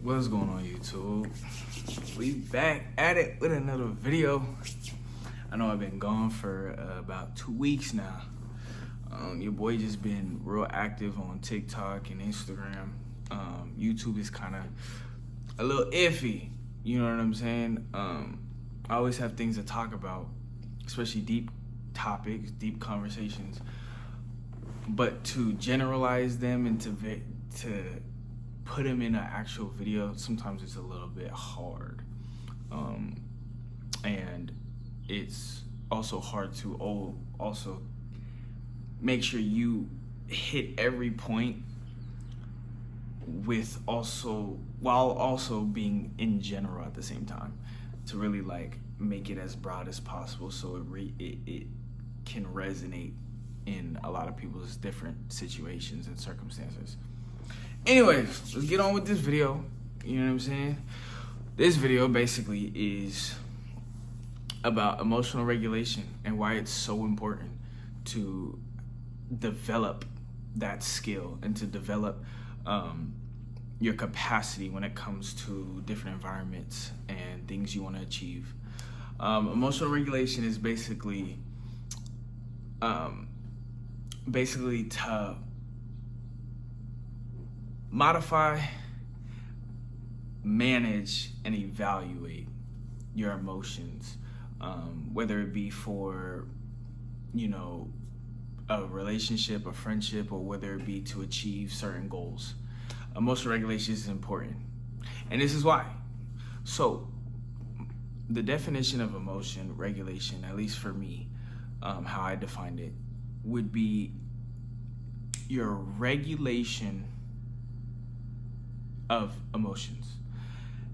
What's going on, YouTube? We back at it with another video. I know I've been gone for about 2 weeks now. Your boy just been real active on TikTok and Instagram. YouTube is kind of a little iffy, you know what I'm saying? I always have things to talk about, especially deep topics, deep conversations. But to generalize them and to put them in an actual video, sometimes it's a little bit hard. And it's also hard to also make sure you hit every point while also being in general at the same time, to really like make it as broad as possible so it can resonate in a lot of people's different situations and circumstances. Anyways, let's get on with this video. You know what I'm saying? This video basically is about emotional regulation and why it's so important to develop that skill and to develop your capacity when it comes to different environments and things you want to achieve. Emotional regulation is basically to modify, manage, and evaluate your emotions, whether it be for, a relationship, a friendship, or whether it be to achieve certain goals. Emotional regulation is important. And this is why. So, the definition of emotion regulation, at least for me, how I defined it, would be your regulation of emotions.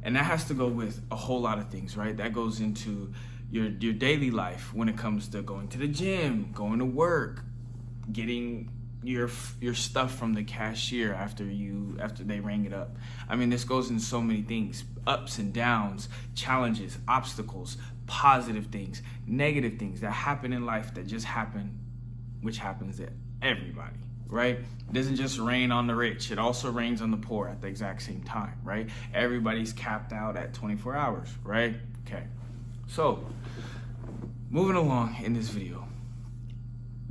And that has to go with a whole lot of things, right? That goes into your daily life when it comes to going to the gym, going to work, getting your stuff from the cashier after they rang it up. I mean, this goes in so many things: ups and downs, challenges, obstacles, positive things, negative things that happen in life that just happen, which happens to everybody, right? It doesn't just rain on the rich. It also rains on the poor at the exact same time, right? Everybody's capped out at 24 hours, right? Okay. So, moving along in this video,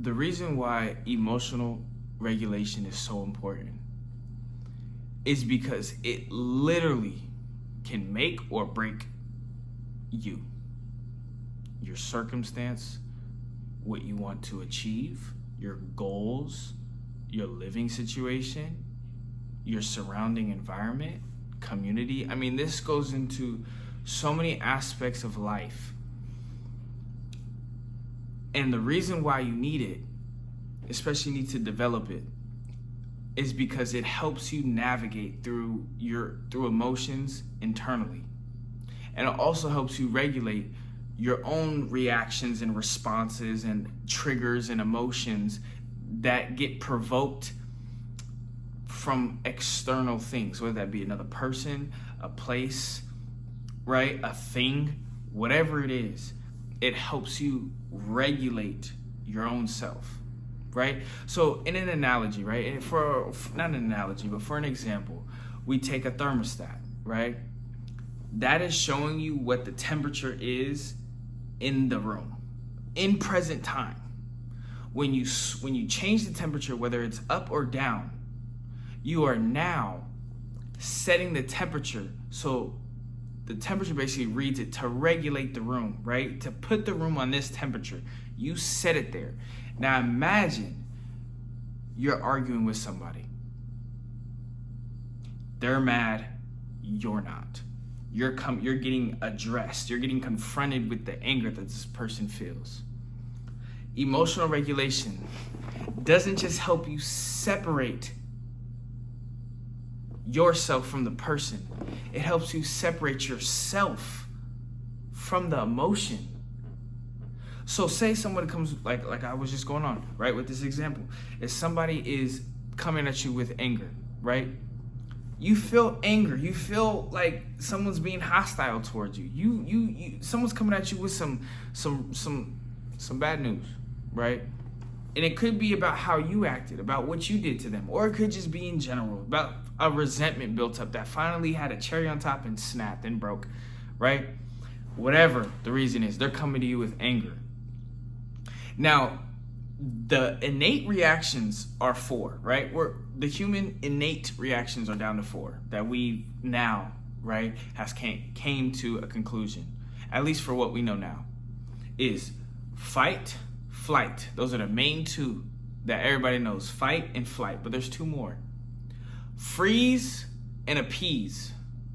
the reason why emotional regulation is so important is because it literally can make or break you, your circumstance, what you want to achieve, your goals, your living situation, your surrounding environment, community. I mean, this goes into so many aspects of life. And the reason why you need it, especially need to develop it, is because it helps you navigate through emotions internally. And it also helps you regulate your own reactions and responses and triggers and emotions that get provoked from external things, whether that be another person, a place, right, a thing, whatever it is. It helps you regulate your own self, right? So in an analogy, right, and not an analogy, but for an example, we take a thermostat, right? That is showing you what the temperature is in the room, in present time. When you change the temperature, whether it's up or down, you are now setting the temperature. So the temperature basically reads it to regulate the room, right? To put the room on this temperature. You set it there. Now imagine you're arguing with somebody. They're mad, you're not. You're getting addressed. You're getting confronted with the anger that this person feels. Emotional regulation doesn't just help you separate yourself from the person. It helps you separate yourself from the emotion. So say somebody comes, like I was just going on, right, with this example. If somebody is coming at you with anger, right? You feel anger. You feel like someone's being hostile towards you. Someone's coming at you with some bad news, right? And it could be about how you acted, about what you did to them, or it could just be in general, about a resentment built up that finally had a cherry on top and snapped and broke, right? Whatever the reason is, they're coming to you with anger. Now, the innate reactions are 4, right? The human innate reactions are down to 4 that we now, right, has came to a conclusion, at least for what we know now, is fight, flight. Those are the main 2 that everybody knows, fight and flight, but there's 2 more. Freeze and appease,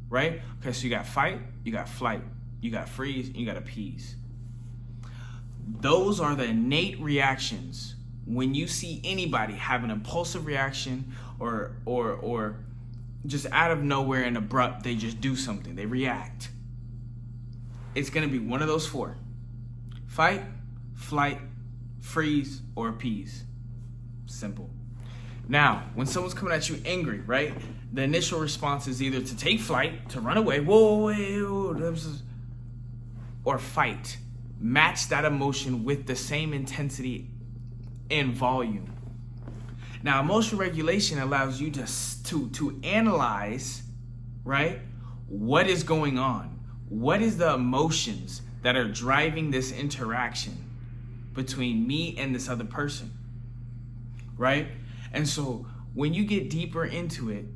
right? Okay, so you got fight, you got flight, you got freeze, and you got appease. Those are the innate reactions. When you see anybody have an impulsive reaction or just out of nowhere and abrupt, they just do something, they react. It's going to be one of those 4. Fight, flight, freeze, or appease. Simple. Now, when someone's coming at you angry, right? The initial response is either to take flight, to run away, whoa, or fight. Match that emotion with the same intensity and volume. Now, emotional regulation allows you to analyze, right? What is going on? What is the emotions that are driving this interaction between me and this other person, right? And so when you get deeper into it,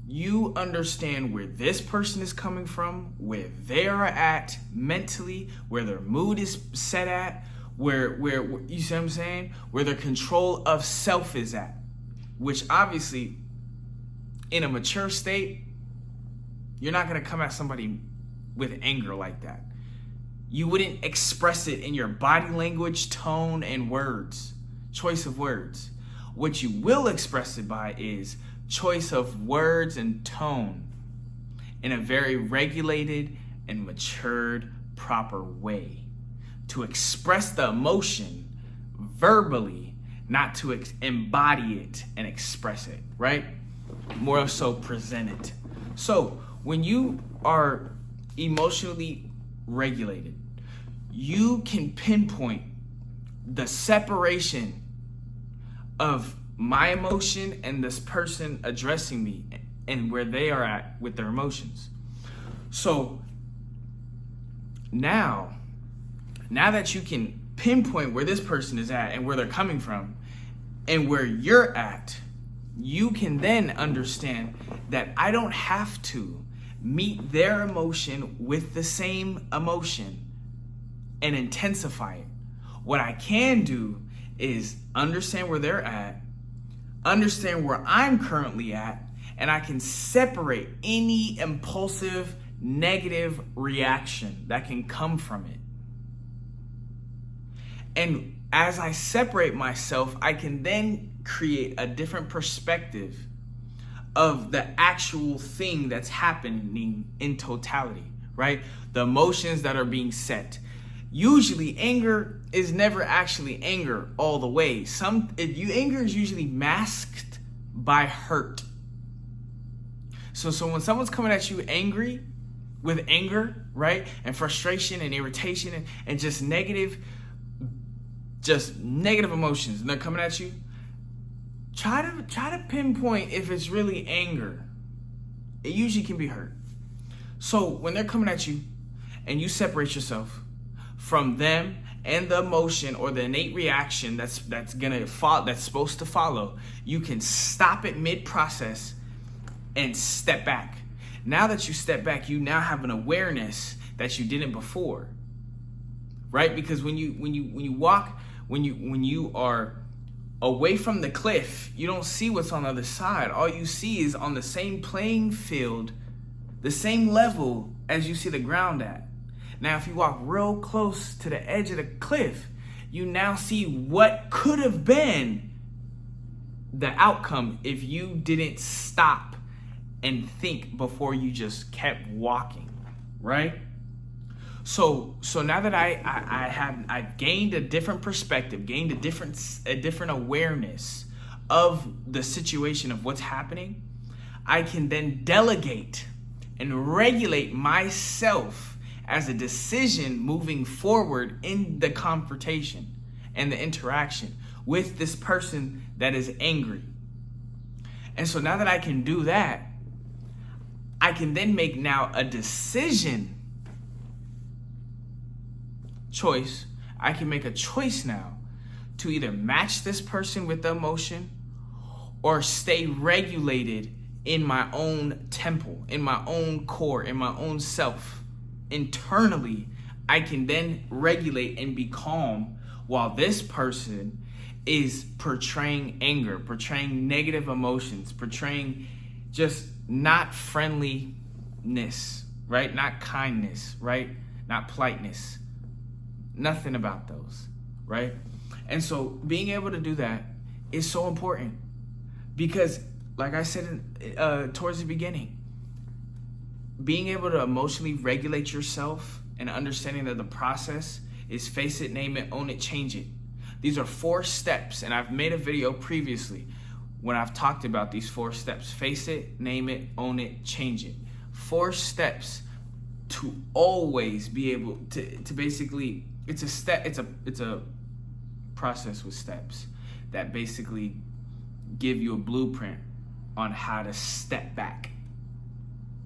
you understand where this person is coming from, where they are at mentally, where their mood is set at, where you see what I'm saying? Where their control of self is at, which obviously in a mature state, you're not going to come at somebody with anger like that. You wouldn't express it in your body language, tone, and words, choice of words. What you will express it by is choice of words and tone in a very regulated and matured, proper way. To express the emotion verbally, not to embody it and express it, right? More so present it. So when you are emotionally regulated, you can pinpoint the separation of my emotion and this person addressing me and where they are at with their emotions. So now that you can pinpoint where this person is at and where they're coming from and where you're at, you can then understand that I don't have to meet their emotion with the same emotion and intensify it. What I can do is understand where they're at, understand where I'm currently at, and I can separate any impulsive negative reaction that can come from it. And as I separate myself, I can then create a different perspective of the actual thing that's happening in totality, right? The emotions that are being set. Usually anger is never actually anger all the way. Anger is usually masked by hurt. So when someone's coming at you angry, with anger, right? And frustration and irritation and just negative emotions, and they're coming at you, try to pinpoint if it's really anger. It usually can be hurt. So when they're coming at you and you separate yourself from them and the emotion or the innate reaction that's supposed to follow, you can stop it mid-process and step back. Now that you step back, you now have an awareness that you didn't before, right? Because when you are away from the cliff, you don't see what's on the other side. All you see is on the same playing field, the same level as you see the ground at. Now, if you walk real close to the edge of the cliff, you now see what could have been the outcome if you didn't stop and think before you just kept walking, right? So now that I've gained a different perspective, gained a different awareness of the situation of what's happening, I can then delegate and regulate myself as a decision moving forward in the confrontation and the interaction with this person that is angry. And so now that I can do that, I can then make now a decision choice. I can make a choice now to either match this person with the emotion or stay regulated in my own temple, in my own core, in my own self. Internally, I can then regulate and be calm while this person is portraying anger, portraying negative emotions, portraying just not friendliness, right? Not kindness, right? Not politeness. Nothing about those, right? And so being able to do that is so important because, like I said towards the beginning, being able to emotionally regulate yourself and understanding that the process is face it, name it, own it, change it. These are 4 steps, and I've made a video previously when I've talked about these 4 steps. Face it, name it, own it, change it. 4 steps to always be able to basically, it's a process with steps that basically give you a blueprint on how to step back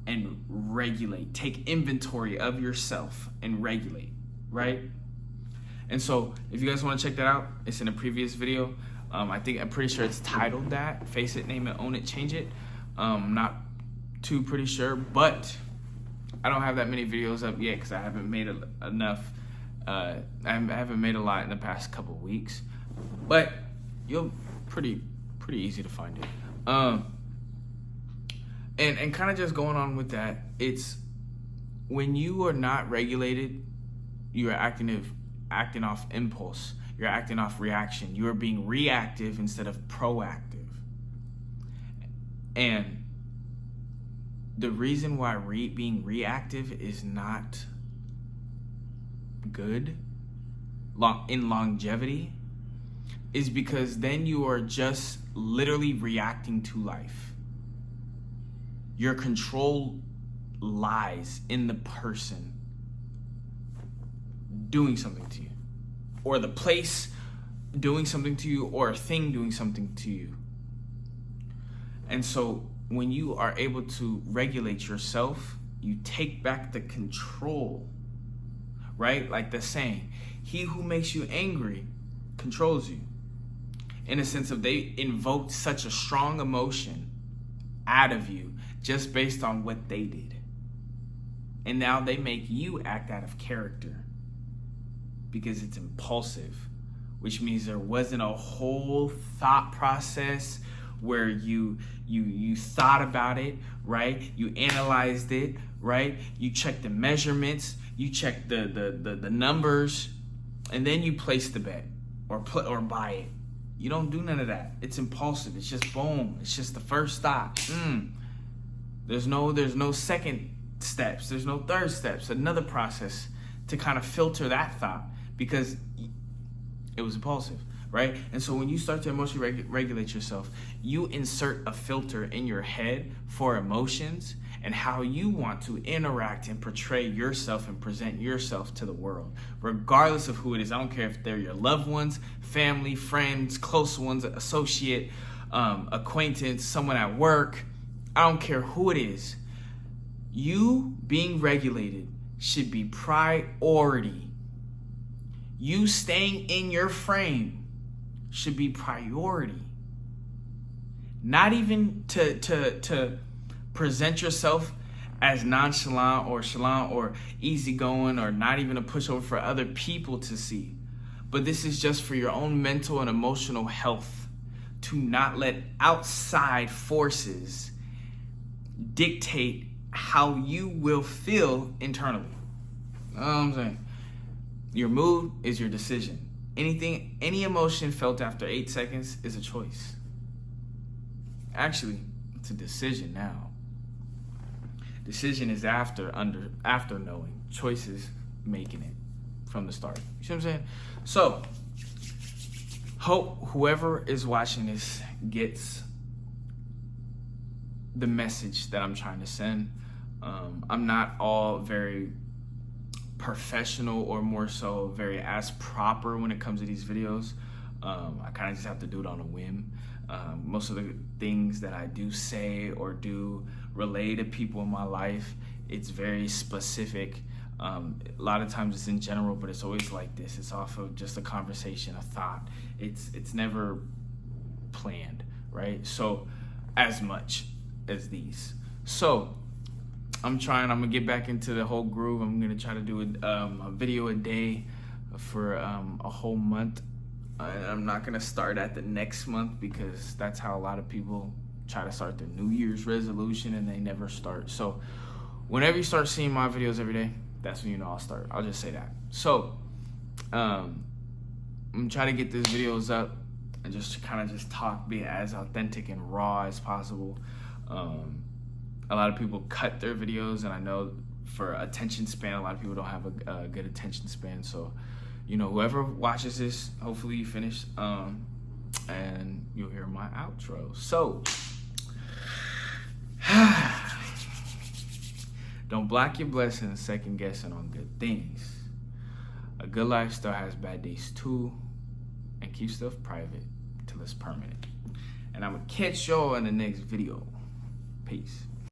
and regulate, take inventory of yourself and regulate, right? And so if you guys want to check that out, it's in a previous video. I'm pretty sure it's titled that, Face It, Name It, Own It, Change It. Not too pretty sure, but I don't have that many videos up yet because I haven't made enough. I haven't made a lot in the past couple weeks, but you'll pretty easy to find it. And kind of just going on with that, it's when you are not regulated, you are acting off impulse. You're acting off reaction. You are being reactive instead of proactive. And the reason why being reactive is not good in longevity is because then you are just literally reacting to life. Your control lies in the person doing something to you, or the place doing something to you, or a thing doing something to you. And so when you are able to regulate yourself, you take back the control, right? Like the saying, he who makes you angry controls you. In a sense of they invoked such a strong emotion out of you just based on what they did. And now they make you act out of character because it's impulsive, which means there wasn't a whole thought process where you thought about it, right? You analyzed it, right? You checked the measurements, you checked the numbers, and then you place the bet or buy it. You don't do none of that. It's impulsive. It's just boom. It's just the first thought. There's no second steps. There's no third steps. Another process to kind of filter that thought because it was impulsive, right? And so when you start to emotionally regulate yourself, you insert a filter in your head for emotions and how you want to interact and portray yourself and present yourself to the world, regardless of who it is. I don't care if they're your loved ones, family, friends, close ones, associate, acquaintance, someone at work. I don't care who it is. You being regulated should be priority. You staying in your frame should be priority. Not even to present yourself as nonchalant or chalant or easygoing or not even a pushover for other people to see. But this is just for your own mental and emotional health, to not let outside forces dictate how you will feel internally. You know what I'm saying? Your mood is your decision. Any emotion felt after 8 seconds is a choice. Actually, it's a decision now. Decision is after knowing. Choice is making it from the start. You see what I'm saying? So, hope whoever is watching this gets the message that I'm trying to send. I'm not all very professional or more so very as proper when it comes to these videos. I kind of just have to do it on a whim. Most of the things that I do say or do relate to people in my life, it's very specific. A lot of times it's in general, but it's always like this. It's off of just a conversation, a thought. It's never planned, right? So as much as these. So I'm gonna get back into the whole groove. I'm gonna try to do a video a day for a whole month. I'm not gonna start at the next month because that's how a lot of people try to start their New Year's resolution and they never start. So whenever you start seeing my videos every day, that's when you know I'll start. I'll just say that. So I'm trying to get these videos up and just kind of just talk, be as authentic and raw as possible. A lot of people cut their videos, and I know for attention span, a lot of people don't have a good attention span. So, you know, whoever watches this, hopefully you finish, and you'll hear my outro. So, don't block your blessings second guessing on good things. A good life still has bad days too, and keep stuff private till it's permanent. And I'm gonna catch y'all in the next video. Peace.